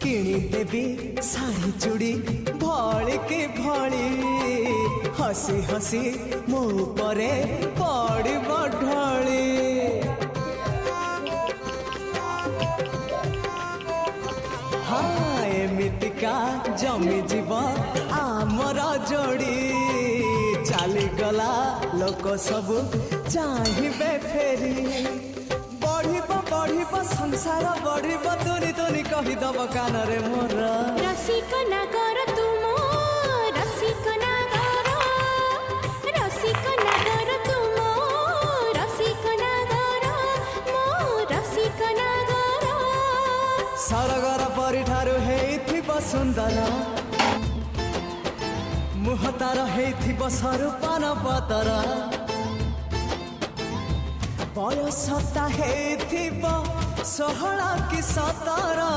किणीदेवी शाढ़ी चूड़ी भली के भली हसी हसी मो परे पड़ब ढली हाँ एमितिका जमी जीव आमर जोड़ी चली गला लोक सब चाहिए फेरी बढ़ संसार बढ़ तुनी तुनी कहीदब कान रे मोर रसिक नागर तुम रसिक नागर तुम रसिक नागर मो रसिक नागर सरगर परी ठारू हेइथिब सुंदर मुह तार हेइथिब सरूपान पतर बयसता हेइथिब 16 कि 17